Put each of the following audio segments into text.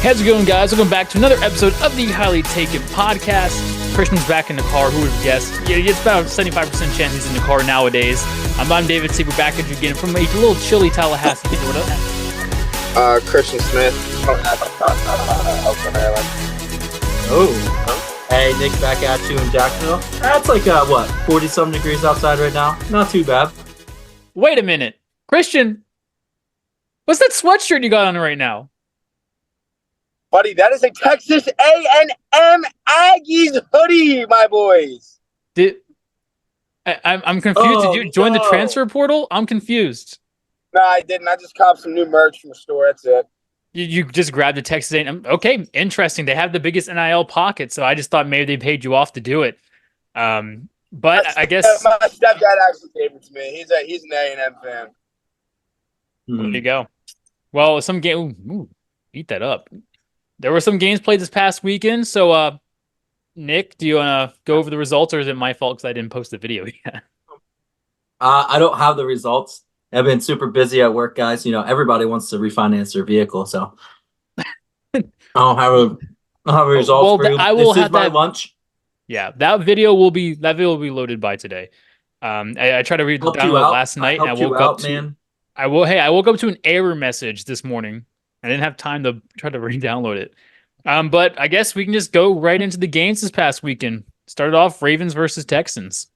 How's it going, guys? Welcome back to another episode of the Highly Taken podcast. Christian's back in the car. Who would have guessed? Yeah, it's about a 75% chance he's in the car nowadays. I'm David C. We're back at you again from a little chilly Tallahassee. What up? Christian Smith. Oh. Hey, Nick, back at you in Jacksonville. That's like, 40-some degrees outside right now? Not too bad. Wait a minute. Christian, what's that sweatshirt you got on right now? Buddy, that is a Texas A&M Aggies hoodie, my boys. I'm confused. Did you join the transfer portal? I'm confused. No, I didn't. I just copped some new merch from the store. That's it. You just grabbed the Texas A&M. Okay, interesting. They have the biggest NIL pocket, so I just thought maybe they paid you off to do it. But I guess my stepdad actually gave it to me. He's an A&M fan. There you go. Well, some game. Eat that up. There were some games played this past weekend. So, Nick, do you want to go over the results, or is it my fault because I didn't post the video yet? I don't have the results. I've been super busy at work, guys. You know, everybody wants to refinance their vehicle, so I don't have a results for you. I will this have is my that lunch. Yeah, that video will be loaded by today. I tried to read download it last night, and I woke up to I woke up to an error message this morning. I didn't have time to try to re-download it. But I guess we can just go right into the games this past weekend. Started off Ravens versus Texans.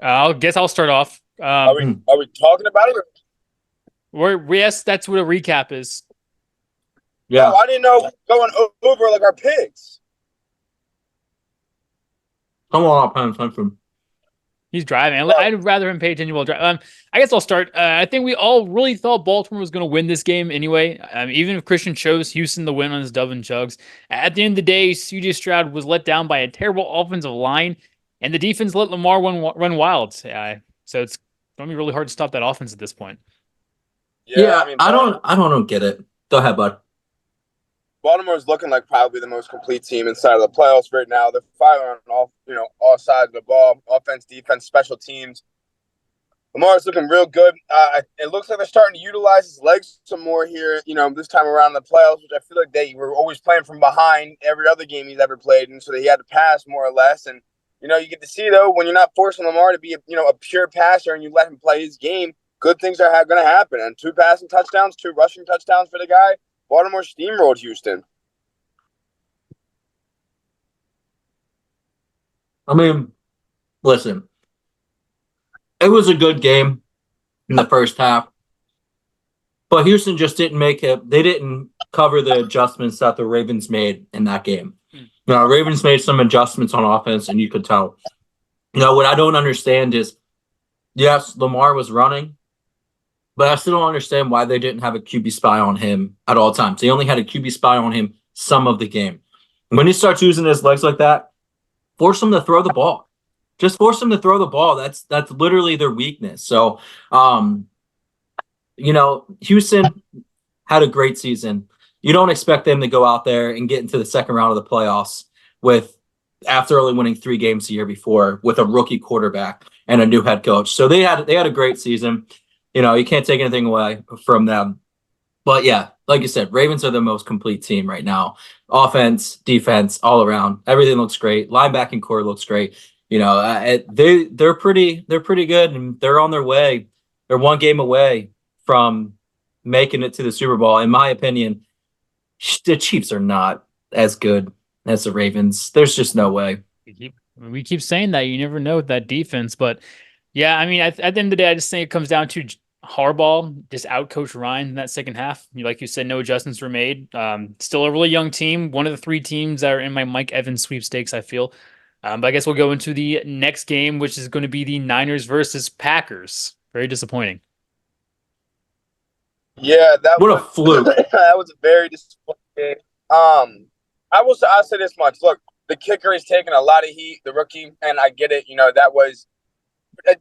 I'll start off. Are we talking about it? Yes, that's what a recap is. Yeah. Oh, I didn't know going over like our picks. Come on, paying attention. He's driving. I'd rather him pay attention while driving. I guess I'll start. I think we all really thought Baltimore was going to win this game anyway. Even if Christian chose Houston to win on his dove and chugs. At the end of the day, C.J. Stroud was let down by a terrible offensive line, and the defense let Lamar run wild. So it's going to be really hard to stop that offense at this point. Yeah, I don't get it. Go ahead, bud. Baltimore's looking like probably the most complete team inside of the playoffs right now. They're firing on all sides of the ball, offense, defense, special teams. Lamar's looking real good. It looks like they're starting to utilize his legs some more here, this time around in the playoffs, which I feel like they were always playing from behind every other game he's ever played, and so he had to pass more or less. And, you get to see, though, when you're not forcing Lamar to be, a pure passer and you let him play his game, good things are going to happen. And 2 passing touchdowns, 2 rushing touchdowns for the guy. Baltimore steamrolled Houston. I mean, listen, it was a good game in the first half, but Houston just didn't they didn't cover the adjustments that the Ravens made in that game. Ravens made some adjustments on offense, and you could tell. What I don't understand is, yes, Lamar was running, but I still don't understand why they didn't have a QB spy on him at all times. They only had a QB spy on him some of the game. When he starts using his legs like that, force him to throw the ball. Just force him to throw the ball. That's literally their weakness. So, Houston had a great season. You don't expect them to go out there and get into the second round of the playoffs after only winning 3 games the year before with a rookie quarterback and a new head coach. So they had a great season. You can't take anything away from them. But yeah, like you said, Ravens are the most complete team right now. Offense, defense, all around. Everything looks great. Linebacking core looks great. They're pretty good, and they're on their way. They're 1 game away from making it to the Super Bowl. In my opinion, the Chiefs are not as good as the Ravens. There's just no way. We keep saying that. You never know with that defense, but yeah, I mean, at the end of the day, I just think it comes down to Harbaugh just outcoached Ryan in that second half. Like you said, no adjustments were made. Still a really young team. One of the 3 teams that are in my Mike Evans sweepstakes, I feel. But I guess we'll go into the next game, which is going to be the Niners versus Packers. Very disappointing. Yeah, what a fluke. That was a very disappointing game. I'll say this much. Look, the kicker is taking a lot of heat, the rookie, and I get it. That was a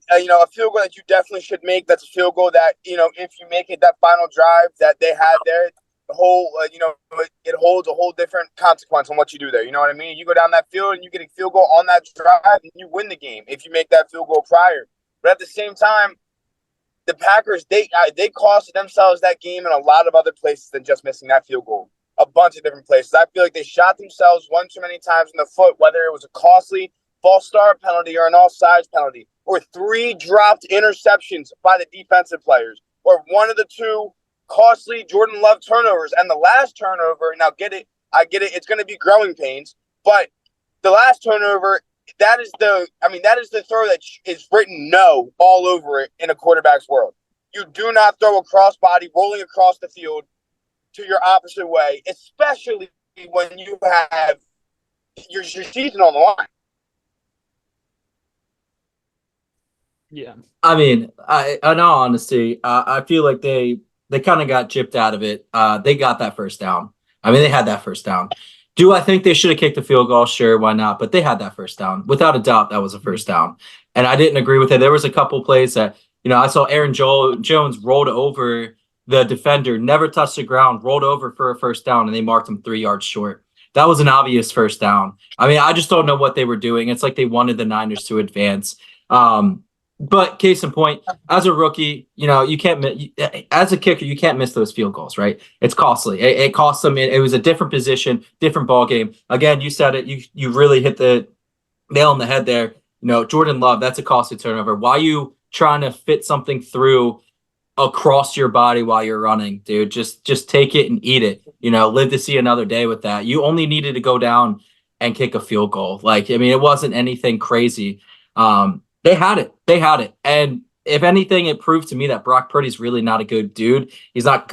field goal that you definitely should make. That's a field goal that, if you make it that final drive that they had there, the whole, it holds a whole different consequence on what you do there. You know what I mean? You go down that field and you get a field goal on that drive and you win the game if you make that field goal prior. But at the same time, the Packers, they costed themselves that game in a lot of other places than just missing that field goal. A bunch of different places. I feel like they shot themselves one too many times in the foot, whether it was a costly false start penalty or an offsides penalty, or 3 dropped interceptions by the defensive players, or one of the 2 costly Jordan Love turnovers. And the last turnover, now I get it, it's going to be growing pains, but the last turnover, that is the throw that is written no all over it in a quarterback's world. You do not throw a crossbody rolling across the field to your opposite way, especially when you have your season on the line. Yeah. I mean, in all honesty, I feel like they kind of got gypped out of it. They got that first down. I mean, they had that first down. Do I think they should have kicked the field goal? Sure, why not? But they had that first down. Without a doubt, that was a first down. And I didn't agree with it. There was a couple plays that, I saw Aaron Jones rolled over the defender, never touched the ground, rolled over for a first down, and they marked him 3 yards short. That was an obvious first down. I mean, I just don't know what they were doing. It's like they wanted the Niners to advance. But case in point, as a rookie, you can't, as a kicker, you can't miss those field goals, right? It's costly. It cost them. It was a different position, different ball game. Again, you said it. You really hit the nail on the head there. Jordan Love, that's a costly turnover. Why are you trying to fit something through across your body while you're running, dude? Just take it and eat it. Live to see another day with that. You only needed to go down and kick a field goal. It wasn't anything crazy. They had it. And if anything, it proved to me that Brock Purdy's really not a good dude. He's not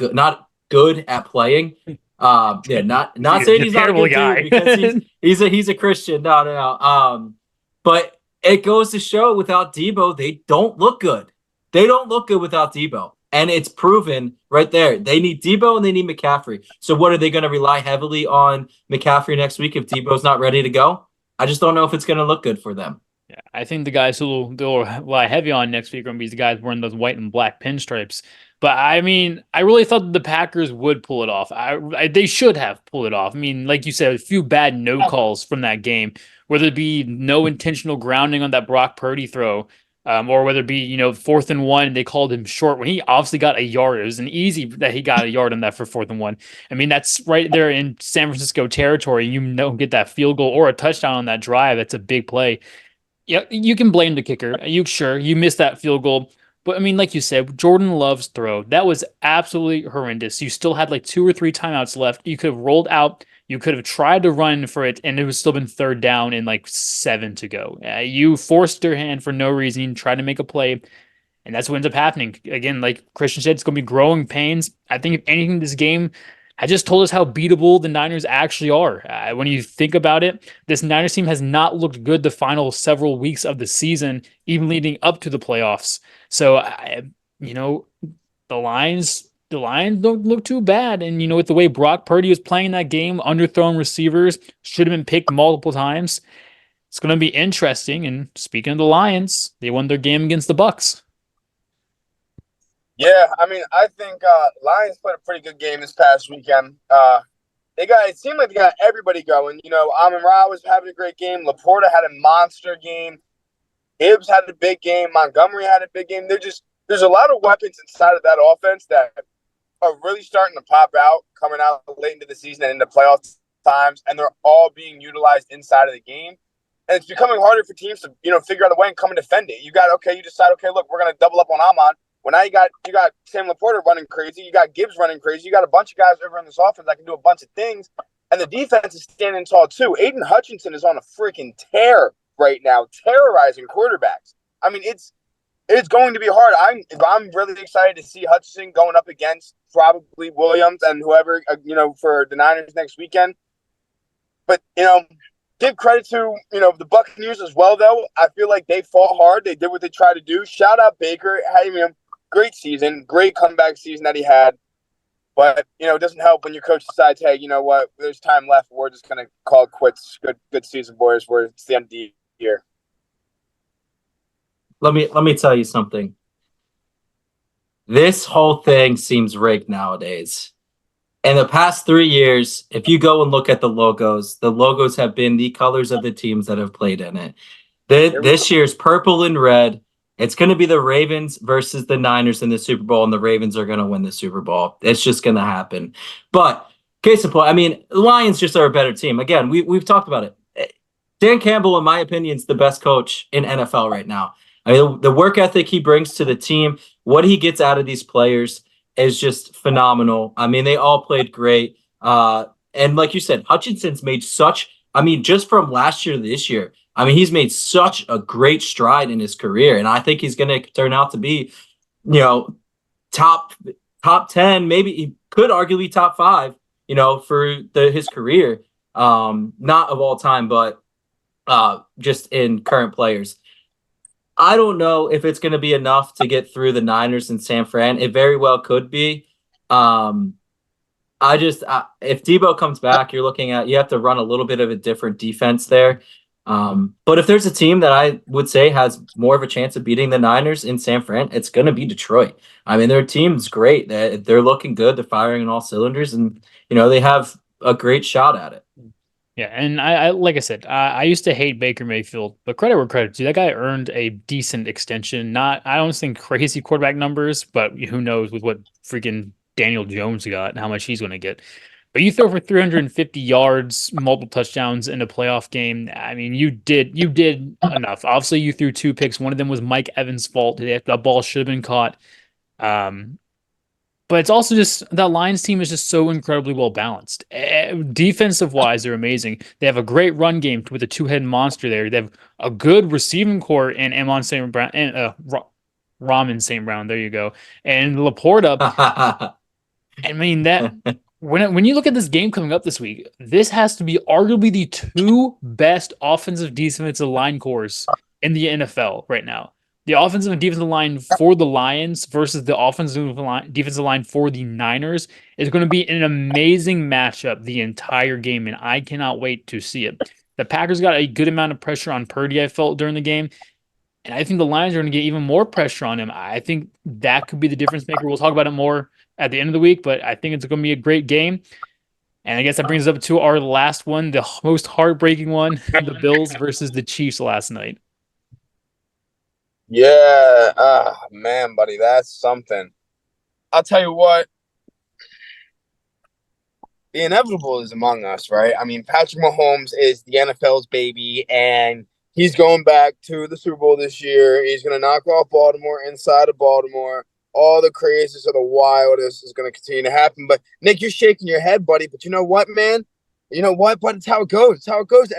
good at playing. Not saying he's not a good guy. Dude because he's a Christian. No. But it goes to show without Debo, they don't look good. They don't look good without Debo. And it's proven right there. They need Debo and they need McCaffrey. So what, are they going to rely heavily on McCaffrey next week if Debo's not ready to go? I just don't know if it's going to look good for them. Yeah, I think the guys who they'll rely heavy on next week are going to be the guys wearing those white and black pinstripes. But I mean, I really thought the Packers would pull it off. They should have pulled it off. I mean, like you said, a few bad no calls from that game, whether it be no intentional grounding on that Brock Purdy throw, or whether it be 4th and 1, and they called him short when he obviously got a yard. It was an easy that he got a yard on that for 4th and 1. I mean, that's right there in San Francisco territory. You don't get that field goal or a touchdown on that drive. That's a big play. Yeah, you can blame the kicker. You missed that field goal. But I mean, like you said, Jordan Love's throw, that was absolutely horrendous. You still had like 2 or 3 timeouts left. You could have rolled out. You could have tried to run for it, and it would still been 3rd down and like 7 to go. You forced your hand for no reason, tried to make a play, and that's what ends up happening. Again, like Christian said, it's going to be growing pains. I think if anything, this game has just told us how beatable the Niners actually are. When you think about it, this Niners team has not looked good the final several weeks of the season, even leading up to the playoffs. So, the Lions don't look too bad. And, with the way Brock Purdy was playing that game, underthrown receivers, should have been picked multiple times. It's going to be interesting. And speaking of the Lions, they won their game against the Bucs. Yeah, I mean, I think Lions played a pretty good game this past weekend. It seemed like they got everybody going. Amon-Ra was having a great game. Laporta had a monster game. Hibbs had a big game. Montgomery had a big game. There's a lot of weapons inside of that offense that are really starting to pop out, coming out late into the season and into playoff times, and they're all being utilized inside of the game. And it's becoming harder for teams to, figure out a way and come and defend it. You decide, look, we're going to double up on Amon. Well, now you got Sam Laporta running crazy. You got Gibbs running crazy. You got a bunch of guys over in this offense that can do a bunch of things. And the defense is standing tall, too. Aiden Hutchinson is on a freaking tear right now, terrorizing quarterbacks. I mean, it's going to be hard. I'm really excited to see Hutchinson going up against probably Williams and whoever, for the Niners next weekend. But, give credit to, the Buccaneers as well, though. I feel like they fought hard. They did what they tried to do. Shout out Baker. Great season. Great comeback season that he had. But, it doesn't help when your coach decides, hey, you know what, there's time left. We're just going to call it quits. Good season, boys. It's the end of the year. Let me tell you something. This whole thing seems rigged nowadays. In the past 3 years, if you go and look at the logos have been the colors of the teams that have played in it. This year's purple and red It's going to be the Ravens versus the Niners in the Super Bowl, and the Ravens are going to win the Super Bowl. It's just going to happen. But case in point, I mean, the Lions just are a better team. Again, we've talked about it. Dan Campbell, in my opinion, is the best coach in NFL right now. I mean, the work ethic he brings to the team, what he gets out of these players is just phenomenal. I mean, they all played great. And like you said, Hutchinson's made just from last year to this year, I mean, he's made such a great stride in his career. And I think he's going to turn out to be, top 10, maybe he could arguably top 5, for his career. Not of all time, but just in current players. I don't know if it's going to be enough to get through the Niners and San Fran. It very well could be. If Debo comes back, you have to run a little bit of a different defense there. But if there's a team that I would say has more of a chance of beating the Niners in San Fran, it's going to be Detroit. I mean, their team's great. They're looking good. They're firing on all cylinders, and they have a great shot at it. Yeah, and I like I said, I used to hate Baker Mayfield, but credit where credit's due. That guy earned a decent extension. I don't think crazy quarterback numbers, but who knows with what freaking Daniel Jones got and how much he's going to get. But you throw for 350 yards, multiple touchdowns in a playoff game. I mean, you did enough. Obviously, you threw 2 picks. One of them was Mike Evans' fault. That ball should have been caught. But it's also just that Lions team is just so incredibly well balanced. Defensive wise, they're amazing. They have a great run game with a 2-headed monster there. They have a good receiving core in Amon St. Brown and Ramen St. Brown. There you go. And Laporta. I mean that when you look at this game coming up this week, this has to be arguably the 2 best offensive defensive line cores in the NFL right now. The offensive and defensive line for the Lions versus the defensive line for the Niners is going to be an amazing matchup the entire game, and I cannot wait to see it. The Packers got a good amount of pressure on Purdy, I felt, during the game, and I think the Lions are going to get even more pressure on him. I think that could be the difference maker. We'll talk about it more at the end of the week, but I think it's going to be a great game. And I guess that brings us up to our last one, the most heartbreaking one, the Bills versus the Chiefs last night. Yeah, man, buddy, that's something. I'll tell you what, the inevitable is among us, right? I mean, Patrick Mahomes is the NFL's baby, and he's going back to the Super Bowl this year. He's going to knock off Baltimore inside of Baltimore. All the craziest of the wildest is going to continue to happen. But, Nick, you're shaking your head, buddy. But you know what, man? You know what? But it's how it goes. It's how it goes.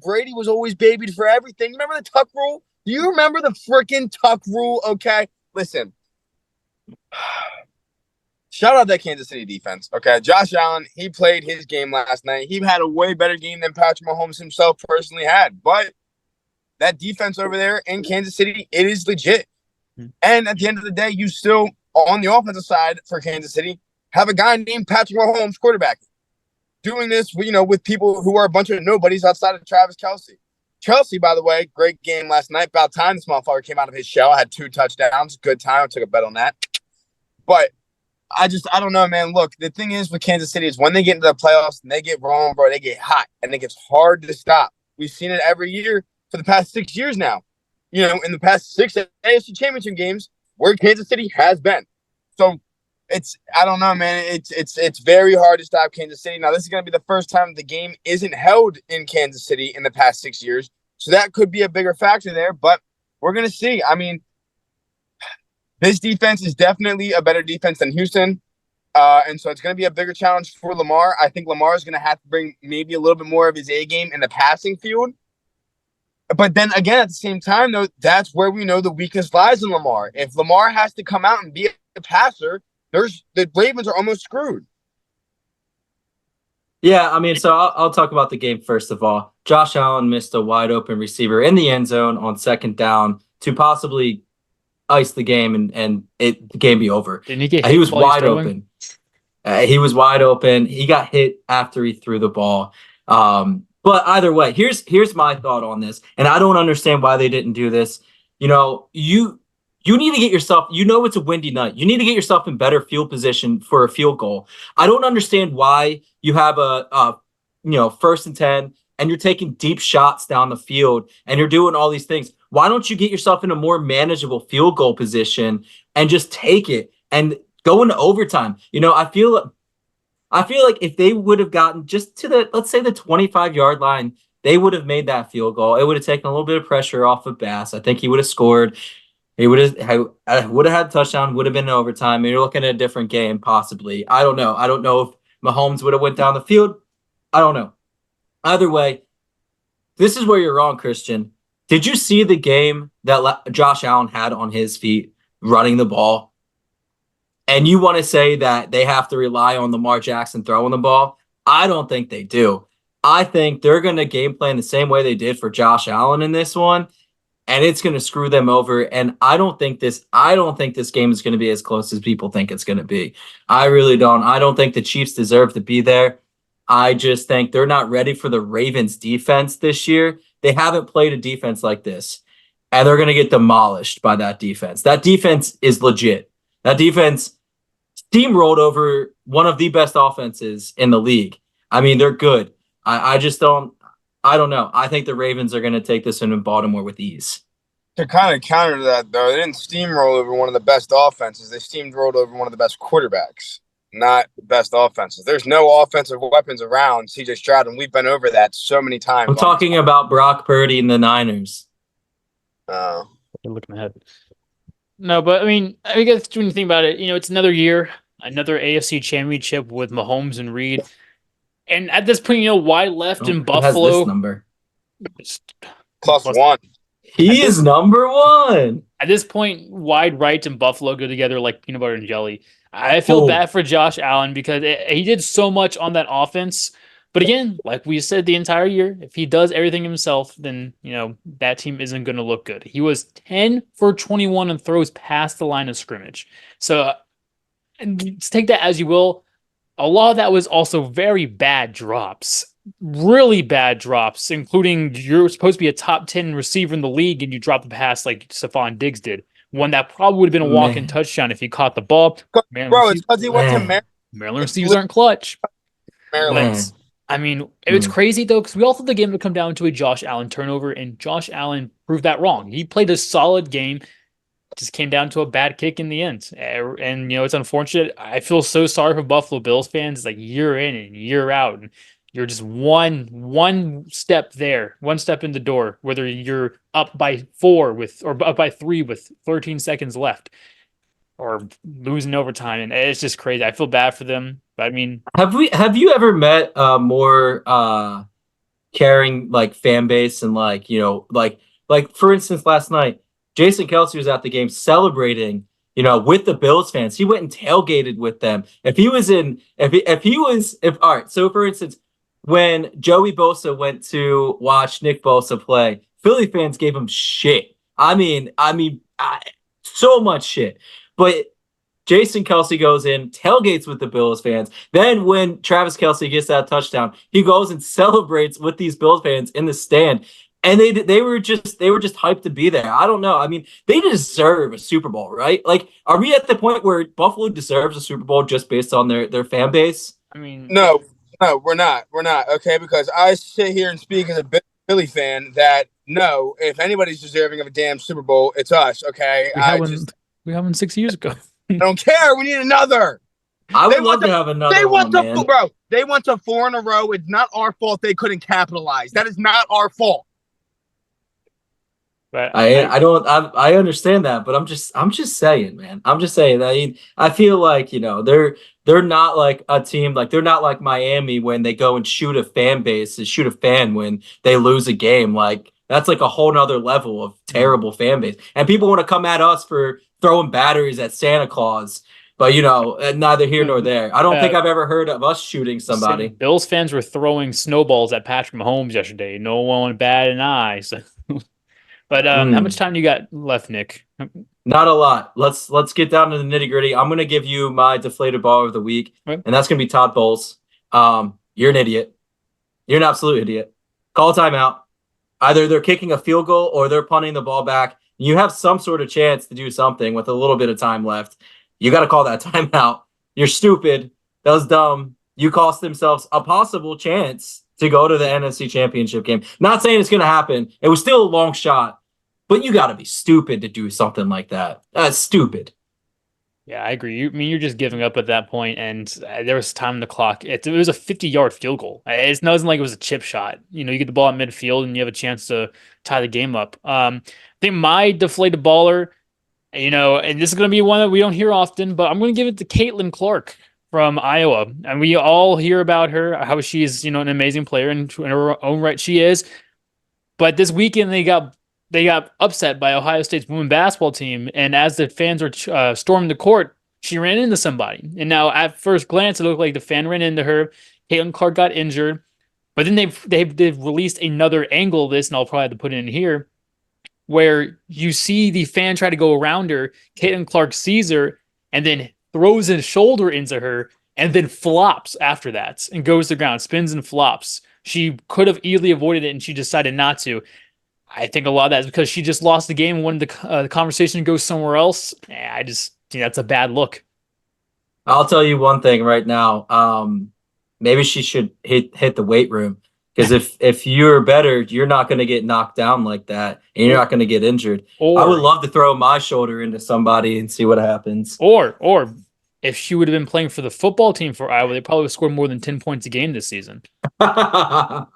Brady was always babied for everything. You remember the Tuck rule? Do you remember the freaking Tuck rule? Okay, listen. Shout out that Kansas City defense. Okay, Josh Allen, he played his game last night. He had a way better game than Patrick Mahomes himself personally had. But that defense over there in Kansas City, it is legit. And at the end of the day, you still, on the offensive side for Kansas City, have a guy named Patrick Mahomes quarterback. Doing this, with people who are a bunch of nobodies outside of Travis Kelce. Chelsea, by the way, great game last night. About time this motherfucker came out of his shell. Had 2 touchdowns. Good time. I took a bet on that. But I don't know, man. Look, the thing is with Kansas City is when they get into the playoffs and they get rolling, bro, they get hot. And it gets hard to stop. We've seen it every year for the past 6 years now. In the past 6 AFC Championship games where Kansas City has been. So I don't know, man. It's very hard to stop Kansas City. Now, this is going to be the first time the game isn't held in Kansas City in the past 6 years. So that could be a bigger factor there, but we're going to see. I mean, this defense is definitely a better defense than Houston. And so it's going to be a bigger challenge for Lamar. I think Lamar is going to have to bring maybe a little bit more of his A game in the passing field. But then again, at the same time, though, that's where we know the weakness lies in Lamar. If Lamar has to come out and be a passer, the Ravens are almost screwed. Yeah, I mean, so I'll talk about the game first of all. Josh Allen missed a wide open receiver in the end zone on 2nd down to possibly ice the game and the game be over. Didn't he get hit? He was wide open. He was wide open. He got hit after he threw the ball. But either way, here's my thought on this, and I don't understand why they didn't do this. You need to get yourself, it's a windy night. You need to get yourself in better field position for a field goal. I don't understand why you have a 1st and 10 and you're taking deep shots down the field and you're doing all these things. Why don't you get yourself in a more manageable field goal position and just take it and go into overtime? I feel like if they would have gotten just to let's say the 25-yard line, they would have made that field goal. It would have taken a little bit of pressure off of Bass. I think he would have scored. He would have had a touchdown, would have been in overtime. You're looking at a different game, possibly. I don't know. I don't know if Mahomes would have went down the field. I don't know. Either way, this is where you're wrong, Christian. Did you see the game that Josh Allen had on his feet running the ball? And you want to say that they have to rely on Lamar Jackson throwing the ball? I don't think they do. I think they're going to game plan the same way they did for Josh Allen in this one, and it's going to screw them over. And I don't think this game is going to be as close as people think it's going to be. I really don't. I don't think the Chiefs deserve to be there. I just think they're not ready for the Ravens defense this year. They haven't played a defense like this, and they're going to get demolished by that defense. That defense is legit. That defense steamrolled over one of the best offenses in the league. I mean, they're good. I don't know. I think the Ravens are going to take this one in Baltimore with ease. To kind of counter that, though, they didn't steamroll over one of the best offenses. They steamrolled over one of the best quarterbacks, not the best offenses. There's no offensive weapons around C.J. Stroud, and we've been over that so many times. I'm talking about Brock Purdy and the Niners. Oh. Looking ahead. No, but I guess when you think about it, it's another year, another AFC championship with Mahomes and Reed. And at this point, why left in Buffalo? Has this number? +1. He is number one. At this point, wide right and Buffalo go together like peanut butter and jelly. I feel bad for Josh Allen because he did so much on that offense. But again, like we said the entire year, if he does everything himself, then, that team isn't going to look good. He was 10 for 21 and throws past the line of scrimmage. So take that as you will. A lot of that was also very bad drops, really bad drops, including you're supposed to be a top 10 receiver in the league and you drop the pass like Stephon Diggs did. One that probably would have been a walk-in touchdown if he caught the ball. It's because he went to Maryland. Maryland receivers aren't clutch. Maryland. It's crazy, though, because we all thought the game would come down to a Josh Allen turnover, and Josh Allen proved that wrong. He played a solid game. Just came down to a bad kick in the end. And, it's unfortunate. I feel so sorry for Buffalo Bills fans. It's like year in and year out. And you're just one step there, one step in the door, whether you're up by 4 or up by 3 with 13 seconds left or losing overtime. And it's just crazy. I feel bad for them. But have you ever met a more caring fan base and like for instance, last night, Jason Kelce was at the game celebrating, with the Bills fans. He went and tailgated with them. All right. So for instance, when Joey Bosa went to watch Nick Bosa play, Philly fans gave him shit. So much shit. But Jason Kelce goes in, tailgates with the Bills fans. Then when Travis Kelce gets that touchdown, he goes and celebrates with these Bills fans in the stand. And they were just hyped to be there. I don't know. They deserve a Super Bowl, right? Like, are we at the point where Buffalo deserves a Super Bowl just based on their fan base? No, we're not. We're not. Okay, because I sit here and speak as a Philly fan that no, if anybody's deserving of a damn Super Bowl, it's us. Okay, we had one 6 years ago. I don't care. We need another. I would love to have another. They want to, bro. They went to 4 in a row. It's not our fault they couldn't capitalize. That is not our fault. But I understand that, but I'm just saying, man. I'm just saying. I feel like they're not like a team, like they're not like Miami when they go and shoot a fan base and shoot a fan when they lose a game. Like that's like a whole nother level of terrible fan base, and people want to come at us for throwing batteries at Santa Claus. But neither here nor there. I don't think I've ever heard of us shooting somebody. Bills fans were throwing snowballs at Patrick Mahomes yesterday. No one batted an eye. So. But how much time do you got left, Nick? Not a lot. Let's get down to the nitty gritty. I'm gonna give you my deflated baller of the week, and that's gonna be Todd Bowles. You're an idiot. You're an absolute idiot. Call a timeout. Either they're kicking a field goal or they're punting the ball back. You have some sort of chance to do something with a little bit of time left. You got to call that timeout. You're stupid. That was dumb. You cost themselves a possible chance to go to the NFC Championship game. Not saying it's going to happen. It was still a long shot. but you got to be stupid to do something like that. That's stupid. Yeah, I agree. I mean, you're just giving up at that point, and there was time on the clock. It was a 50-yard field goal. It wasn't like it was a chip shot. You know, you get the ball at midfield, and you have a chance to tie the game up. I think my deflated baller, you know, and this is going to be one that we don't hear often, but I'm going to give it to Caitlin Clark from Iowa. And we all hear about her, how she's, you know, an amazing player, and in her own right she is. But this weekend they got upset by Ohio State's women's basketball team, and as the fans were storming the court, she ran into somebody. And now, at first glance, it looked like the fan ran into her. Caitlin Clark got injured, but then they've released another angle of this, and I'll probably have to put it in here, where you see the fan try to go around her. Caitlin Clark sees her and then throws his shoulder into her, and then flops after that and goes to the ground, spins and flops. She could have easily avoided it, and she decided not to. I think a lot of that is because she just lost the game and wanted the conversation to go somewhere else. I just think that's a bad look. I'll tell you one thing right now. Maybe she should hit the weight room, because if you're better, you're not going to get knocked down like that, and you're not going to get injured. I would love to throw my shoulder into somebody and see what happens. Or if she would have been playing for the football team for Iowa, they probably would have scored more than 10 points a game this season. Oh,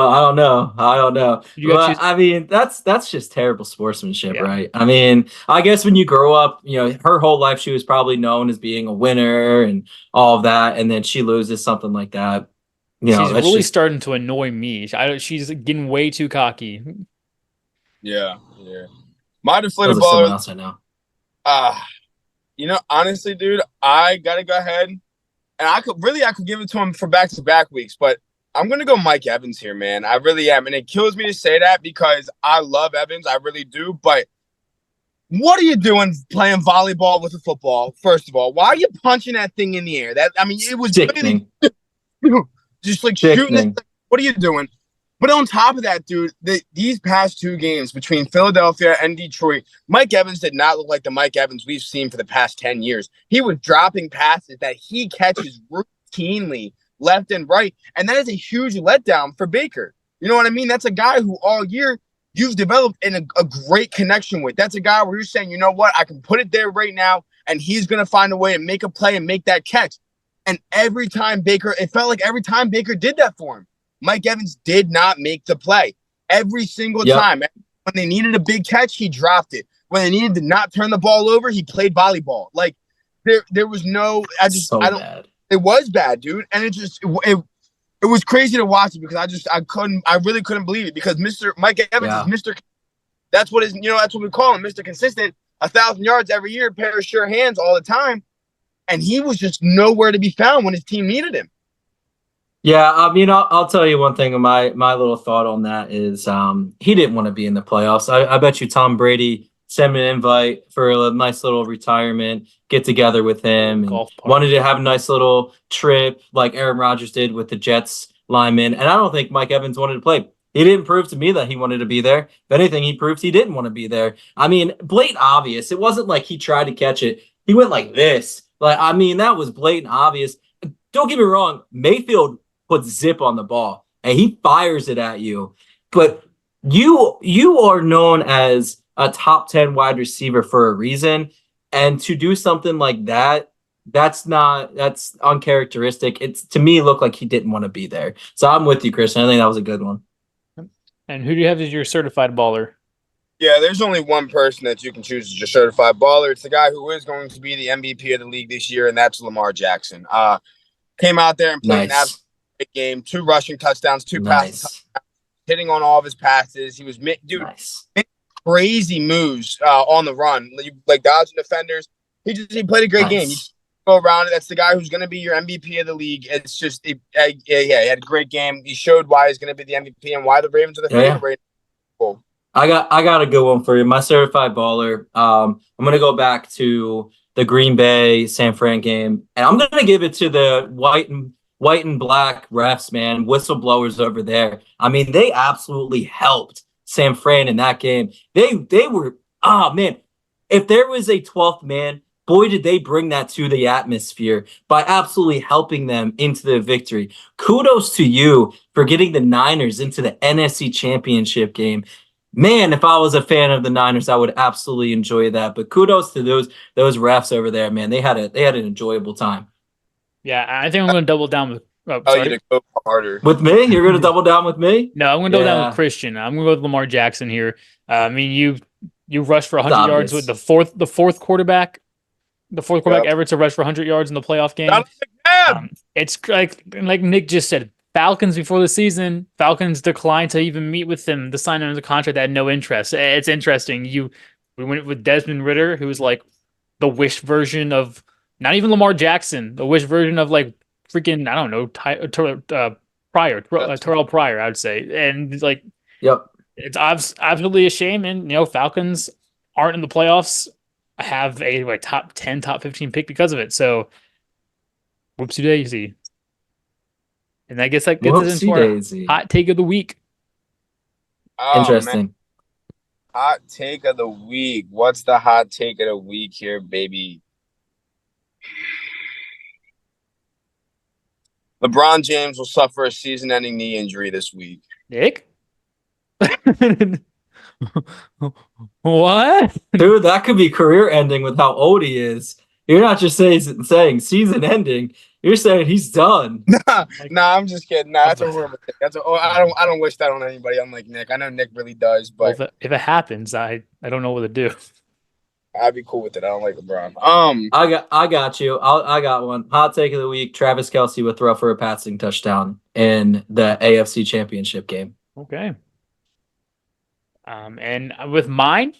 I don't know. But I mean, that's just terrible sportsmanship, right? I mean, I guess when you grow up, you know, her whole life she was probably known as being a winner and all of that, and then she loses something like that. You know, she's really starting to annoy me. She's getting way too cocky. Yeah. My deflated baller. Else I know. You know, honestly, dude, I gotta go ahead, and I could give it to him for back-to-back weeks, but I'm going to go Mike Evans here, man. I really am. And it kills me to say that because I love Evans. I really do. But what are you doing playing volleyball with a football, first of all? Why are you punching that thing in the air? It was sickening. Just like shooting it. What are you doing? But on top of that, dude, these past two games between Philadelphia and Detroit, Mike Evans did not look like the Mike Evans we've seen for the past 10 years. He was dropping passes that he catches routinely left and right, and that is a huge letdown for Baker. You know what I mean? That's a guy who all year you've developed in a great connection with. That's a guy where you're saying, you know what, I can put it there right now, and he's going to find a way to make a play and make that catch. And it felt like every time Baker did that for him, Mike Evans did not make the play. Every single time. When they needed a big catch, he dropped it. When they needed to not turn the ball over, he played volleyball. Like, there was no, bad. It was bad, dude, and it was crazy to watch it because I really couldn't believe it because Mike Evans is Mr. That's what we call him, Mr. Consistent, 1,000 yards every year, pair of sure hands all the time, and he was just nowhere to be found when his team needed him. Yeah, I mean, I'll tell you one thing. My little thought on that is he didn't want to be in the playoffs. I bet you Tom Brady sent him an invite for a nice little retirement, get together with him, and wanted to have a nice little trip like Aaron Rodgers did with the Jets linemen. And I don't think Mike Evans wanted to play. He didn't prove to me that he wanted to be there. If anything, he proved he didn't want to be there. I mean, blatant obvious. It wasn't like he tried to catch it. He went like this. Like, I mean, that was blatant obvious. Don't get me wrong. Mayfield puts zip on the ball and he fires it at you. But you are known as a top 10 wide receiver for a reason. And to do something like that, that's uncharacteristic. It's, to me, looked like he didn't want to be there. So I'm with you, Christian. I think that was a good one. And who do you have as your certified baller? Yeah, there's only one person that you can choose as your certified baller. It's the guy who is going to be the MVP of the league this year, and that's Lamar Jackson. Came out there and played an absolute great game. 2 rushing touchdowns, 2 passing touchdowns, hitting on all of his passes. He was making crazy moves on the run, like dodging defenders. He played a great game. You go around it. That's the guy who's going to be your MVP of the league. It's just, he had a great game. He showed why he's going to be the MVP and why the Ravens are the favorite right now. I got a good one for you. My certified baller. I'm going to go back to the Green Bay San Fran game, and I'm going to give it to the white and black refs, man, whistleblowers over there. I mean, they absolutely helped San Fran in that game. They were, man, if there was a 12th man, boy, did they bring that to the atmosphere by absolutely helping them into the victory. Kudos to you for getting the Niners into the NFC Championship game. Man, if I was a fan of the Niners, I would absolutely enjoy that. But kudos to those refs over there, man. They had an enjoyable time. Yeah, I think I'm going to double down with. Oh, Tell you sorry. to go harder. With me, you're gonna double down with me? No, I'm going to double down with Yeah, Christian. I'm going to go with Lamar Jackson here. I mean, you rushed for it's 100 yards with obvious. the fourth quarterback Yep. ever to rush for 100 yards in the playoff game. Donovan McNabb. It's like Nick just said, Falcons before the season, Falcons declined to even meet with him to sign under the contract that had no interest. It's interesting. We went with Desmond Ritter, who was like the wish version of not even Lamar Jackson, the wish version of like freaking I don't know Terrell Pryor, I would say, and like Yep. it's absolutely a shame. And Falcons aren't in the playoffs. Have a like top 10, top 15 pick because of it. So whoopsie daisy. And I guess that gets us into Whoopsie our daisy. hot take of the week. Oh, man. Interesting. Hot take of the week. What's the hot take of the week here, baby? LeBron James will suffer a season-ending knee injury this week. Nick? What? Dude, that could be career ending with how old he is. You're not just saying season ending. You're saying he's done. Nah, I'm just kidding. Nah, that's a horrible thing. I don't wish that on anybody. Unlike Nick, I know Nick really does, but Well, if it happens, I don't know what to do. I'd be cool with it. I don't like LeBron. I got you. I got one. Hot take of the week: Travis Kelce would throw for a passing touchdown in the AFC Championship game. Okay. And with mine,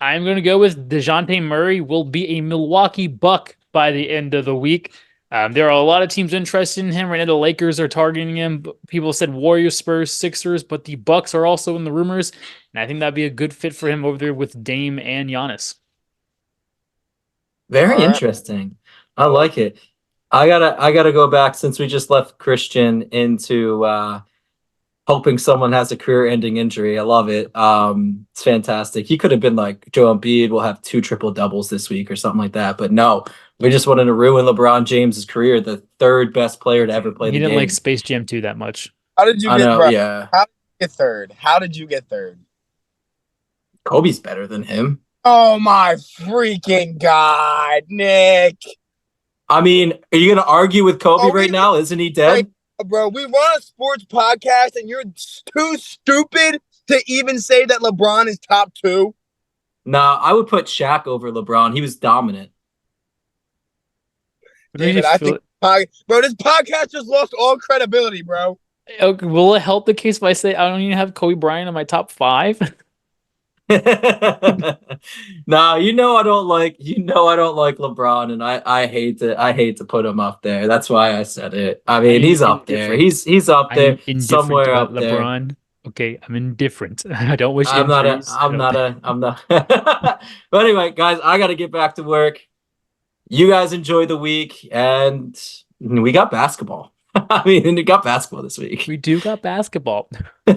I'm going to go with DeJounte Murray will be a Milwaukee Buck by the end of the week. There are a lot of teams interested in him right now. The Lakers are targeting him. People said Warriors, Spurs, Sixers, but the Bucks are also in the rumors, and I think that'd be a good fit for him over there with Dame and Giannis. Very All right. interesting. I like it. I gotta go back since we just left Christian into hoping someone has a career-ending injury. I love it. It's fantastic. He could have been like Joe Embiid will have 2 triple doubles this week or something like that. But no, we just wanted to ruin LeBron James's career, the third best player to ever play He the didn't game. like Space Jam 2 that much. How did you I get know, bro, yeah. How did you get third? How did you get third? Kobe's better than him. Oh my freaking God, Nick. I mean, are you gonna argue with Kobe right now? Isn't he dead? Bro, we run a sports podcast and you're too stupid to even say that LeBron is top 2. Nah, I would put Shaq over LeBron. He was dominant. David, I think, bro, this podcast just lost all credibility, bro. Okay, will it help the case if I say I don't even have Kobe Bryant in my top 5? Nah, I don't like LeBron, and I hate to put him up there. That's why I said it. I mean, he's up there. He's up there somewhere up there. LeBron. Okay, I'm indifferent. I don't wish I'm not. But anyway, guys, I got to get back to work. You guys enjoy the week, and we got basketball. I mean, we got basketball this week. We do got basketball. All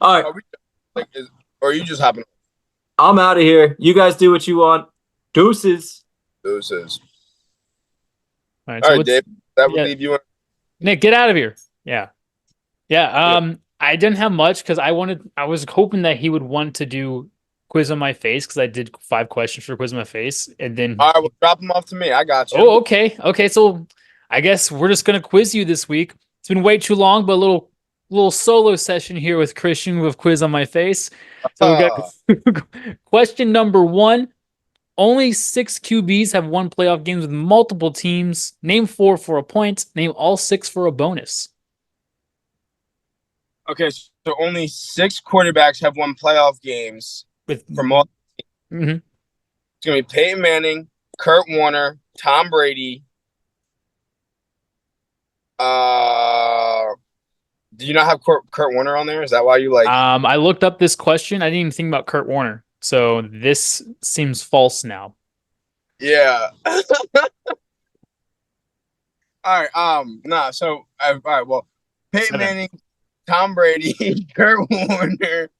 right. Or are you just hopping? I'm out of here. You guys do what you want. Deuces. Deuces. All All right, Dave. That would leave you. Nick, get out of here. Yeah. I didn't have much because I was hoping that he would want to do quiz on my face because I did 5 questions for quiz on my face, and then all right, well, drop them off to me. I got you. Oh, okay. So I guess we're just gonna quiz you this week. It's been way too long, but a little solo session here with Christian with quiz on my face. So we got question number 1. Only 6 QBs have won playoff games with multiple teams. Name 4 for a point. Name all 6 for a bonus. Okay, so only 6 quarterbacks have won playoff games from all. Mm-hmm. It's gonna be Peyton Manning, Kurt Warner, Tom Brady. Do you not have Kurt Warner on there? Is that why you like? I looked up this question. I didn't even think about Kurt Warner, so this seems false now. Yeah. All right. Nah. So all right. Well, Peyton Manning, Tom Brady, Kurt Warner,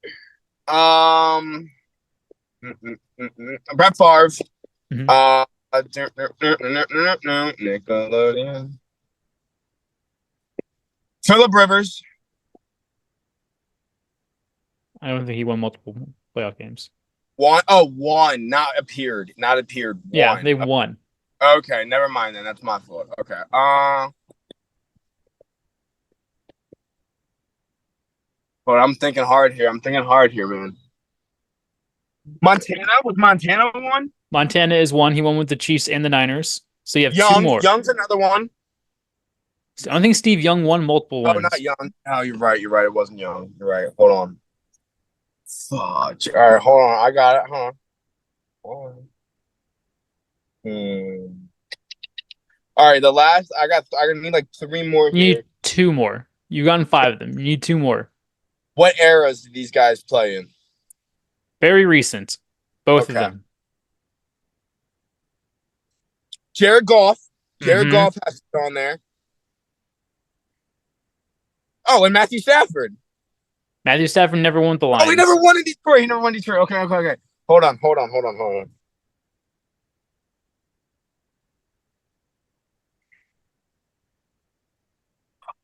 Brett Favre, Nickelodeon, Phillip Rivers, I don't think he won multiple playoff games. One. Not appeared. Yeah, One. they won. Okay, never mind then. That's my fault. Okay. But I'm thinking hard here. Man. Montana was Montana one. Montana is one. He won with the Chiefs and the Niners. So you have two more. Young's another one. I don't think Steve Young won multiple Oh, ones. not Young. Oh, you're right. It wasn't Young. You're right. Hold on. Fudge. All right, hold on. I got it. Hold on. All right, the last I need like three more You here. need two more. You've gotten five of them. You need two more. What eras did these guys play in? Very recent. Both of Okay. them. Jared Goff. Jared Mhm. Goff has to be on there. Oh, and Matthew Stafford. Matthew Stafford never won with the Lions. Oh, he never won in Detroit. Okay. Hold on.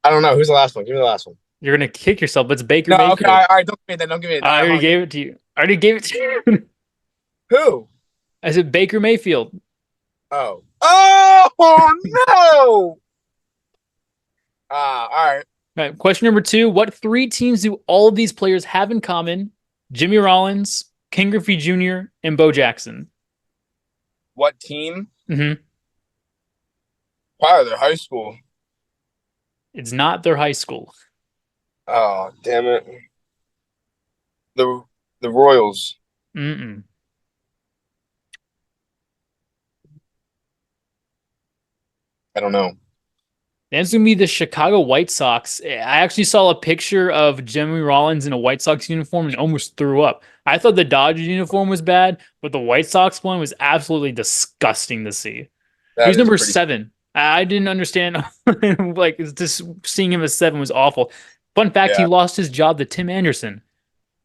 I don't know. Who's the last one? Give me the last one. You're gonna kick yourself. But it's Baker No, Mayfield. okay. All right. Don't give me that. Don't give me that. I already gave it to you. Who? I said Baker Mayfield. Oh. Oh no. All right. All right. Question number 2. What three teams do all of these players have in common? Jimmy Rollins, Ken Griffey Jr., and Bo Jackson. What team? Mm-hmm. Probably their high school. It's not their high school. Oh, damn it. The Royals. Mm-mm. I don't know. That's going to be the Chicago White Sox. I actually saw a picture of Jimmy Rollins in a White Sox uniform and almost threw up. I thought the Dodgers uniform was bad, but the White Sox one was absolutely disgusting to see. He was number 7. I didn't understand. Like, just seeing him as 7 was awful. Fun fact, he lost his job to Tim Anderson.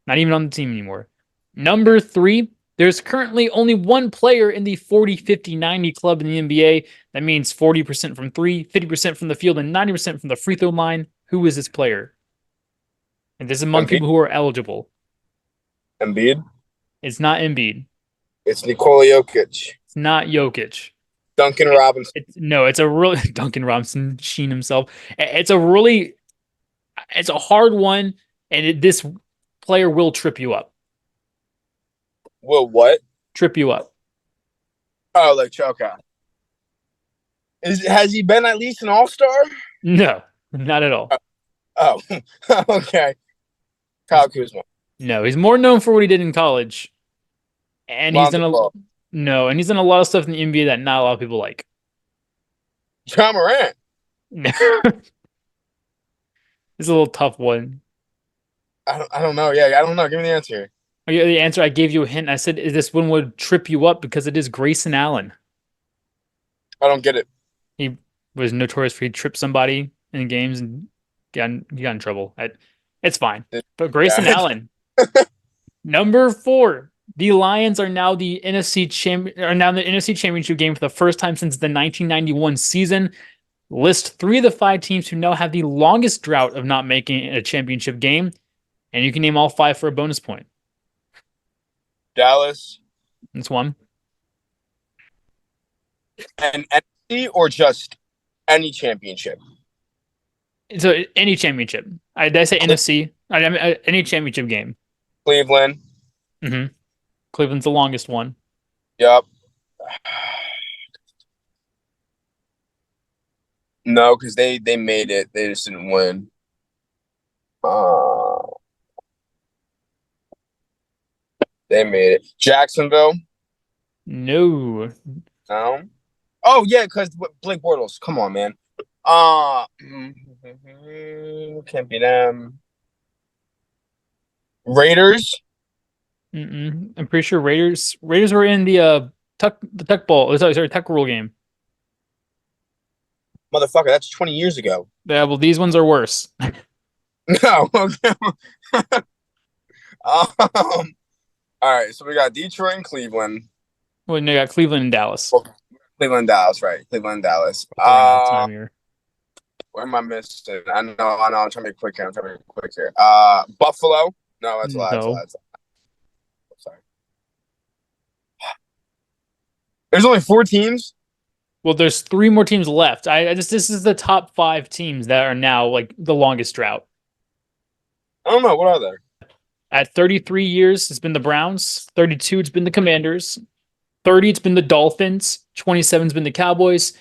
Not even on the team anymore. Number 3, there's currently only one player in the 40, 50, 90 club in the NBA. That means 40% from 3, 50% from the field, and 90% from the free throw line. Who is this player? And this is among people who are eligible. Embiid? It's not Embiid. It's Nikola Jokic. It's not Jokic. Duncan Robinson. It's a really Duncan Robinson, Sheen himself. It's a hard one, and this player will trip you up. Will what? Trip you up. Oh, like Choka. Has he been at least an all-star? No, not at all. Oh, okay. Kyle Kuzma. No, he's more known for what he did in college, and he's done a lot of stuff in the NBA that not a lot of people like. John Morant. No. It's a little tough one. I don't know. Yeah, I don't know. Give me the answer. The answer, I gave you a hint. I said this one would trip you up because it is Grayson Allen. I don't get it. He was notorious for he tripped somebody in games and got in trouble. It's fine. But Grayson Allen. Number 4. The Lions are now the NFC Championship game for the first time since the 1991 season. List 3 of the 5 teams who now have the longest drought of not making a championship game, and you can name all 5 for a bonus point. Dallas. That's one. And NFC or just any championship? So any championship. Did I say NFC? I mean, any championship game. Cleveland. Mm-hmm. Cleveland's the longest one. Yep. No, because they made it. They just didn't win. They made it. Jacksonville. No. No. Oh yeah, because Blake Bortles. Come on, man. Can't be them. Raiders. I'm pretty sure Raiders were in the Tuck Bowl. Sorry, Tuck Rule game. Motherfucker, that's 20 years ago. Yeah, well, these ones are worse. No. Okay. All right, so we got Detroit and Cleveland. Well, you got Cleveland and Dallas. Cleveland, Dallas, right? Cleveland, Dallas. Time here. Where am I missing? I know. I'm trying to be quick here. Buffalo. No, that's a lie. That's a lie. No. That's a lie. I'm sorry. There's only 4 teams. Well, there's 3 more teams left. I just this is the top 5 teams that are now like the longest drought. I don't know. What are there? At 33 years, it's been the Browns. 32, it's been the Commanders. 30, it's been the Dolphins. 27's been the Cowboys.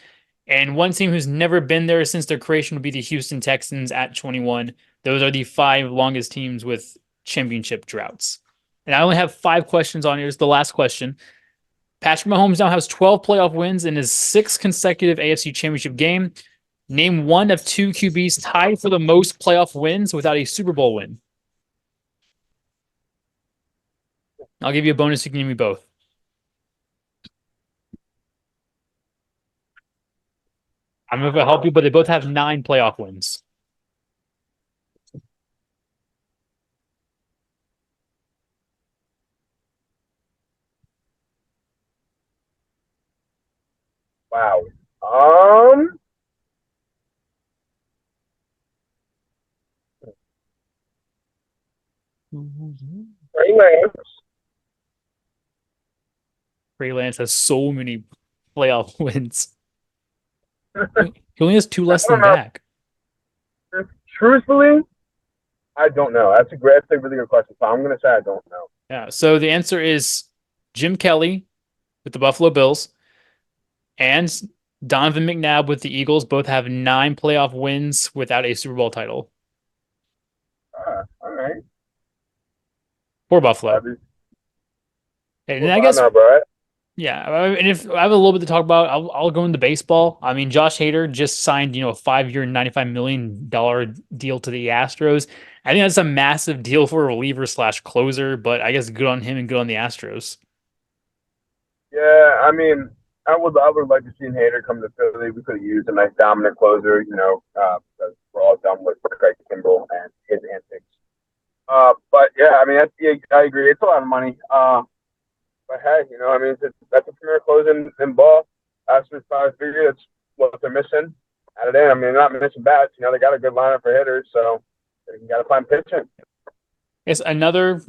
And one team who's never been there since their creation would be the Houston Texans at 21. Those are the 5 longest teams with championship droughts. And I only have 5 questions on here. It's the last question. Patrick Mahomes now has 12 playoff wins in his 6th consecutive AFC Championship game. Name one of 2 QBs tied for the most playoff wins without a Super Bowl win. I'll give you a bonus. You can give me both. I'm going to help you, but they both have 9 playoff wins. Wow. Anyway, Trey Lance has so many playoff wins. He only has 2 less I don't than know. Dak. Truthfully, I don't know. That's a really good question. So I'm gonna say I don't know. Yeah. So the answer is Jim Kelly with the Buffalo Bills and Donovan McNabb with the Eagles. Both have 9 playoff wins without a Super Bowl title All right. for Buffalo. And I guess, know, bro. yeah. And if I have a little bit to talk about, I'll go into baseball. I mean, Josh Hader just signed, a 5-year, $95 million deal to the Astros. I think that's a massive deal for a reliever / closer, but I guess good on him and good on the Astros. Yeah, I mean, I would like to see Hader come to Philly. We could have used a nice dominant closer, because we're all done with Craig Kimbrell and his antics. But yeah, I mean, I agree. It's a lot of money. But hey, I mean, that's a premier closer in ball. Astros probably figure that's what they're missing. Out of there, I mean, they're not missing bats. They got a good lineup for hitters, so they got to find pitching. It's another,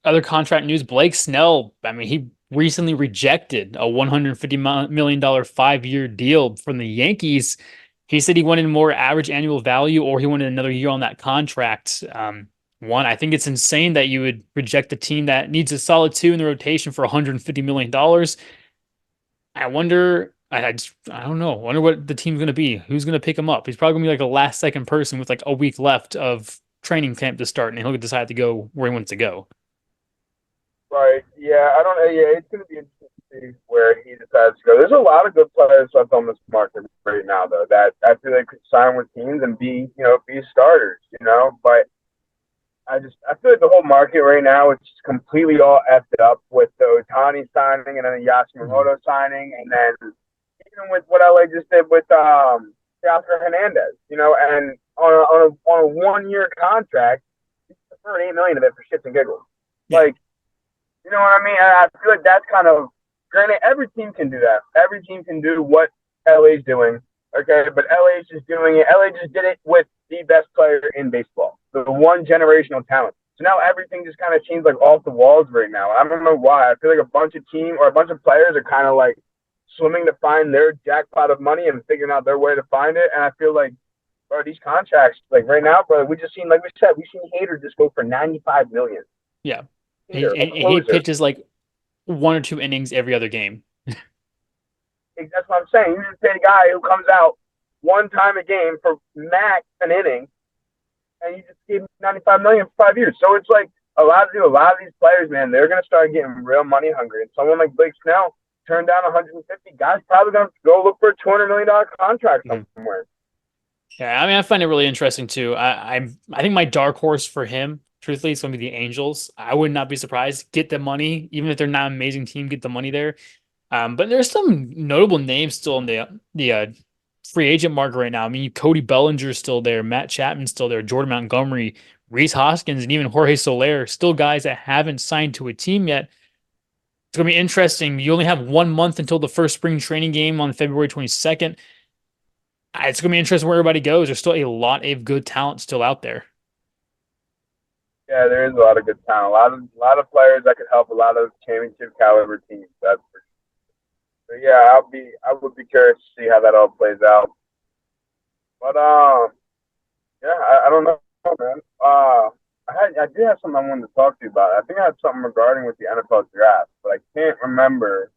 other contract news. Blake Snell, I mean, he recently rejected a $150 million 5-year deal from the Yankees. He said he wanted more average annual value or he wanted another year on that contract. I think it's insane that you would reject a team that needs a solid 2 in the rotation for $150 million. I wonder, I don't know. I wonder what the team's going to be. Who's going to pick him up? He's probably going to be like a last second person with like a week left of training camp to start, and he'll decide to go where he wants to go. Right. Yeah, I don't know. Yeah, it's going to be interesting to see where he decides to go. There's a lot of good players left on this market right now, though, that I feel like could sign with teams and be starters, But I feel like the whole market right now is just completely all effed up with the Otani signing and then the Yasumoto signing, and then even with what LA just did with Oscar Hernandez, and on a 1-year contract, for $8 million of it for shits and giggles. Yeah. Like, you know what I mean? I feel like that's kind of granted. Every team can do that. Every team can do what LA's doing. Okay, but LA's just doing it. LA just did it with the best player in baseball, the one generational talent. So now everything just kind of seems like off the walls right now. I don't know why. I feel like a bunch of players are kind of like swimming to find their jackpot of money and figuring out their way to find it. And I feel like, bro, these contracts, like right now, bro, we've seen Hader just go for $95 million. Yeah. Hader, he pitches like 1 or 2 innings every other game. That's what I'm saying. You just pay a guy who comes out one time a game for max an inning, and you just gave him $95 million for 5 years. So it's like a lot of these players, man, they're gonna start getting real money hungry. And someone like Blake Snell turned down 150. Guys probably gonna go look for a $200 million contract somewhere. Yeah, I mean, I find it really interesting too. I think my dark horse for him, truthfully, is going to be the Angels. I would not be surprised. Get the money, even if they're not an amazing team, get the money there. But there's some notable names still in the free agent market right now. I mean, Cody Bellinger's still there, Matt Chapman's still there, Jordan Montgomery, Rhys Hoskins, and even Jorge Soler, still guys that haven't signed to a team yet. It's going to be interesting. You only have 1 month until the first spring training game on February 22nd. It's going to be interesting where everybody goes. There's still a lot of good talent still out there. Yeah, there is a lot of good talent. A lot of players that could help a lot of championship caliber teams. That's for sure. So yeah, I would be curious to see how that all plays out. But yeah, I don't know, man. I did have something I wanted to talk to you about. I think I had something regarding with the NFL draft, but I can't remember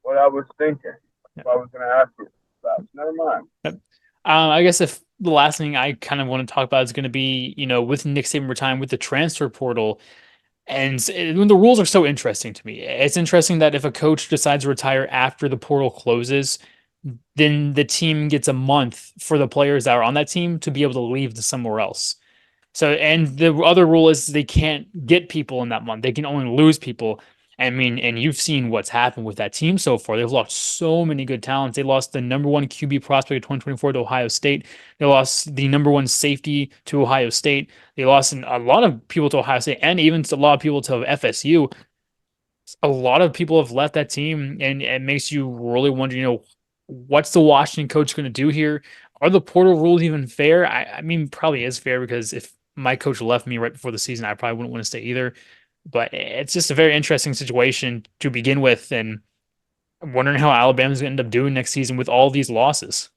what I was thinking. What I was going to ask you about. Never mind. I guess if the last thing I kind of want to talk about is going to be, with Nick Saban retiring with the transfer portal, and when the rules are so interesting to me. It's interesting that if a coach decides to retire after the portal closes, then the team gets a month for the players that are on that team to be able to leave to somewhere else. So, and the other rule is they can't get people in that month. They can only lose people. I mean, and you've seen what's happened with that team so far. They've lost so many good talents. They lost the number one QB prospect of 2024 to Ohio State. They lost the number one safety to Ohio State. They lost a lot of people to Ohio State and even a lot of people to FSU. A lot of people have left that team, and it makes you really wonder, what's the Washington coach going to do here? Are the portal rules even fair? I mean, probably is fair because if my coach left me right before the season, I probably wouldn't want to stay either. But it's just a very interesting situation to begin with, and I'm wondering how Alabama's going to end up doing next season with all these losses.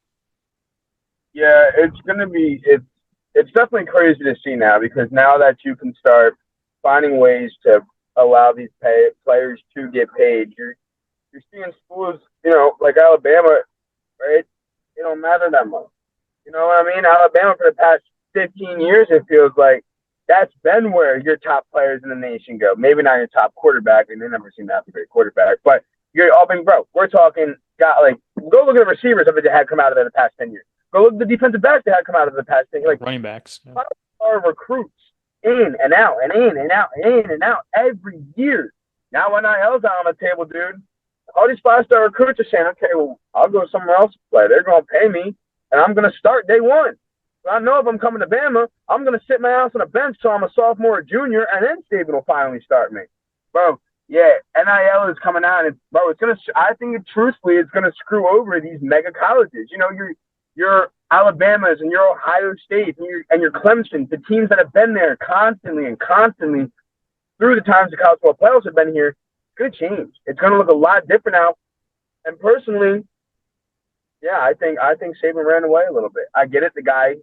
Yeah, it's definitely crazy to see now because now that you can start finding ways to allow these players to get paid, you're seeing schools, like Alabama, right? It don't matter that much. You know what I mean? Alabama for the past 15 years, it feels like that's been where your top players in the nation go. Maybe not your top quarterback, and they never seem to have a great quarterback, but you're all being broke. We're talking go look at the receivers of it that had come out of it in the past 10 years. Go look at the defensive backs that had come out of the past 10 years. Like running backs. Yeah. Our recruits in and out and in and out and in and out every year. Now when NIL's out on the table, dude, all these 5-star recruits are saying, okay, well, I'll go somewhere else to play. They're going to pay me, and I'm going to start day one. So I know if I'm coming to Bama, I'm going to sit my ass on a bench till I'm a sophomore or junior, and then Saban will finally start me. Bro, yeah, NIL is coming out, and, bro, I think truthfully, it's going to screw over these mega colleges. Your Alabamas and your Ohio State and your Clemson, the teams that have been there constantly through the times the college football playoffs have been here, it's going to change. It's going to look a lot different now. And personally, yeah, I think Saban ran away a little bit. I get it. The guy,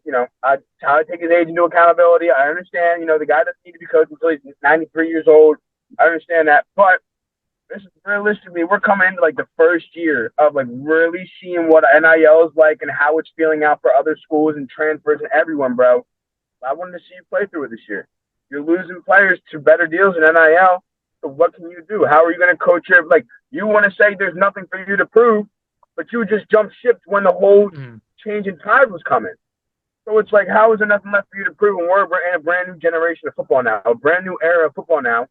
I take his age into accountability. I understand, the guy doesn't need to be coached until he's 93 years old. I understand that. But this is realistically, we're coming into like the first year of like really seeing what NIL is like and how it's feeling out for other schools and transfers and everyone, bro. I wanted to see you play through it this year. You're losing players to better deals in NIL. So what can you do? How are you going to coach your, you want to say there's nothing for you to prove, but you just jumped ship when the whole change in tide was coming. So it's like, how is there nothing left for you to prove? And we're in a brand new generation of football now, a brand new era of football now.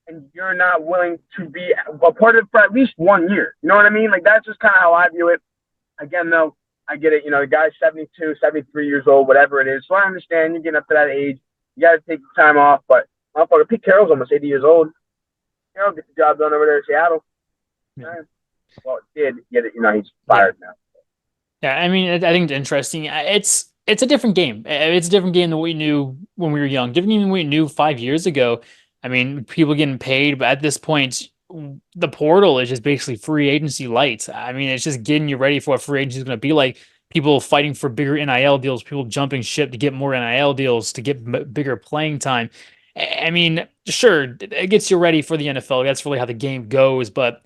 And you're not willing to be a part of it for at least 1 year. You know what I mean? Like, that's just kind of how I view it. Again, though, I get it. The guy's 72, 73 years old, whatever it is. So I understand you're getting up to that age. You got to take the time off. But motherfucker, Pete Carroll's almost 80 years old. Carroll gets the job done over there in Seattle. Yeah. Well, did get it. He's fired now. Yeah, I mean, I think it's interesting. It's a different game. It's a different game than what we knew when we were young. Different than what we knew 5 years ago. I mean, people getting paid, but at this point, the portal is just basically free agency light. I mean, it's just getting you ready for what free agency is going to be like. People fighting for bigger NIL deals, people jumping ship to get more NIL deals, to get bigger playing time. I mean, sure, it gets you ready for the NFL. That's really how the game goes. But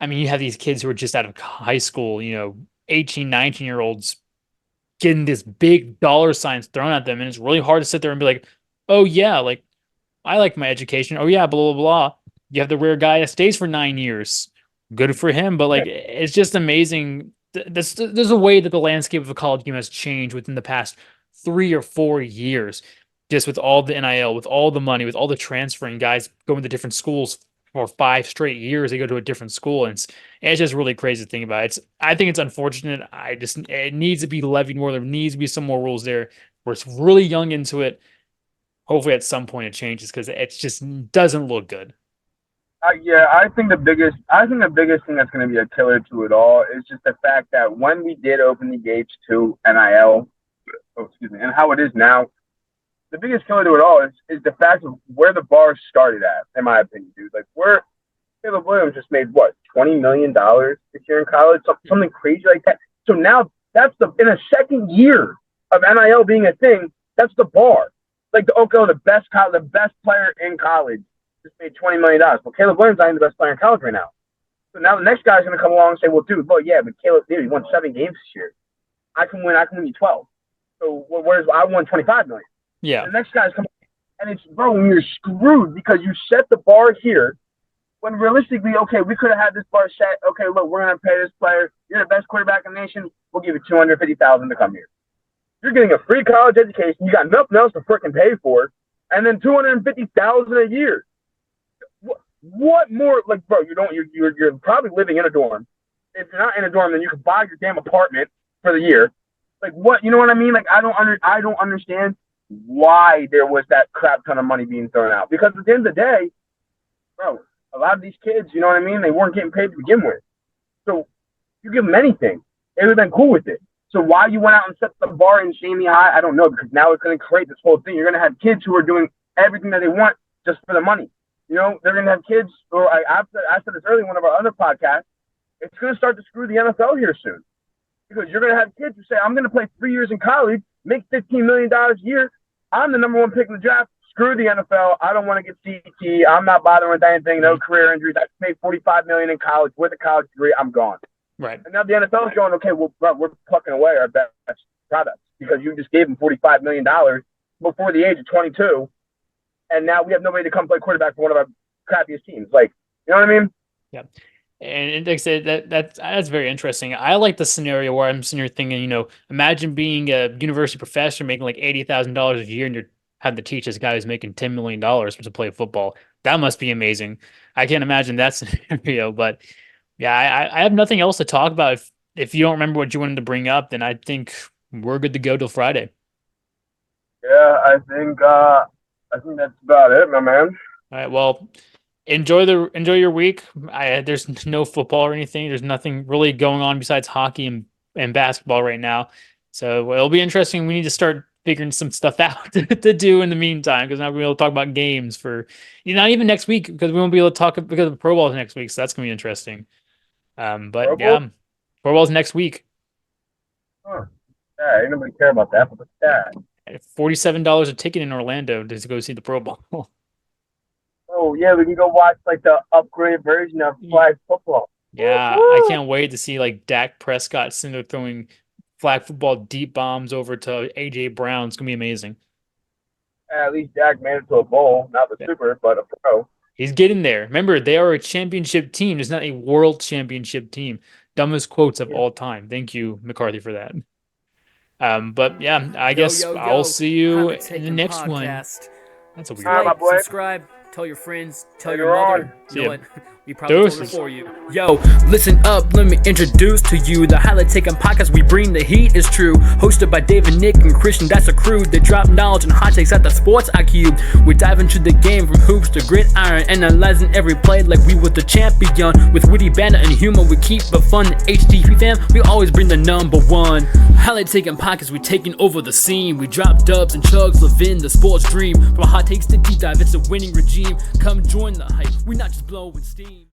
I mean, you have these kids who are just out of high school, 18, 19-year-olds getting this big dollar signs thrown at them. And it's really hard to sit there and be like, oh, yeah, like, I like my education. Oh, yeah, blah, blah, blah. You have the rare guy that stays for 9 years. Good for him. But, it's just amazing. There's a way that the landscape of the college game has changed within the past 3 or 4 years, just with all the NIL, with all the money, with all the transferring guys going to different schools for 5 straight years. They go to a different school. And it's just really crazy to think about. I think it's unfortunate. It needs to be levied more. There needs to be some more rules there. We're really young into it. Hopefully at some point it changes because it just doesn't look good. Yeah, I think the biggest thing that's going to be a killer to it all is just the fact that when we did open the gates to NIL, and how it is now, the biggest killer to it all is the fact of where the bar started at, in my opinion, dude. Like, where Caleb Williams just made what, $20 million this year in college, something crazy like that. So now that's in a second year of NIL being a thing, that's the bar. Like the best player in college just made $20 million. Well, Caleb Williams not even the best player in college right now. So now the next guy's going to come along and say, well, dude, yeah, but Caleb, dude, he won 7 games this year. I can win you 12. So I won 25 million. Yeah. The next guy's coming, and it's, bro, you're screwed because you set the bar here when realistically, okay, we could have had this bar set. Okay, look, we're going to pay this player. You're the best quarterback in the nation. We'll give you $250,000 to come here. You're getting a free college education. You got nothing else to freaking pay for, and then $250,000 a year. What more? Like, bro, you're probably living in a dorm. If you're not in a dorm, then you can buy your damn apartment for the year. Like, what? You know what I mean? Like, I don't understand why there was that crap ton of money being thrown out. Because at the end of the day, bro, a lot of these kids, you know what I mean? They weren't getting paid to begin with. So you give them anything, they would have been cool with it. So why you went out and set the bar insanely high, I don't know. Because now it's going to create this whole thing. You're going to have kids who are doing everything that they want just for the money. You know, they're going to have kids, or I said this earlier in one of our other podcasts, it's going to start to screw the NFL here soon. Because you're going to have kids who say, I'm going to play 3 years in college, make $15 million a year. I'm the number 1 pick in the draft. Screw the NFL. I don't want to get CT. I'm not bothering with anything. No career injuries. I made $45 million in college with a college degree. I'm gone. Right. And now the NFL is going, okay, well, we're plucking away our best products because you just gave them $45 million before the age of 22. And now we have nobody to come play quarterback for one of our crappiest teams. Like, you know what I mean? Yeah. And like I said, that's very interesting. I like the scenario where I'm sitting here thinking, you know, imagine being a university professor making like $80,000 a year and you're having to teach this guy who's making $10 million to play football. That must be amazing. I can't imagine that scenario, but yeah, I have nothing else to talk about. If you don't remember what you wanted to bring up, then I think we're good to go till Friday. Yeah, I think that's about it, my man. All right. Well, enjoy your week. There's no football or anything. There's nothing really going on besides hockey and basketball right now. So it'll be interesting. We need to start figuring some stuff out to do in the meantime, because now we'll be able to talk about games for not even next week, because we won't be able to talk because the Pro Bowl is next week. So that's gonna be interesting. But yeah, Pro Bowl's next week. Huh. Yeah, ain't nobody care about that, but that. $47 a ticket in Orlando to go see the Pro Bowl. Oh yeah, we can go watch like the upgraded version of flag football. Yeah, Woo-hoo! I can't wait to see like Dak Prescott sitting there throwing flag football deep bombs over to AJ Brown. It's gonna be amazing. At least Dak made it to a bowl, not the Super, but a Pro. He's getting there. Remember, they are a championship team. It's not a world championship team. Dumbest quotes of all time. Thank you, McCarthy, for that. But yeah, I guess I'll see you in the next one. That's a weird. All right, my boy. Subscribe, tell your friends, tell your mother. You know what? We probably told it for you. Yo, listen up, let me introduce to you the Highlight Taken podcast. We bring the heat, is true. Hosted by David, Nick, and Christian. That's a crew. They drop knowledge and hot takes at the sports IQ. We dive into the game from hoops to gridiron, analyzing every play like we were the champion. With witty banter and humor, we keep it fun. HTP fam, we always bring the number one. Highlight Taken podcast, we taking over the scene. We drop dubs and chugs, living the sports dream. From hot takes to deep dive, it's a winning regime. Come join the hype. We not just blowing steam.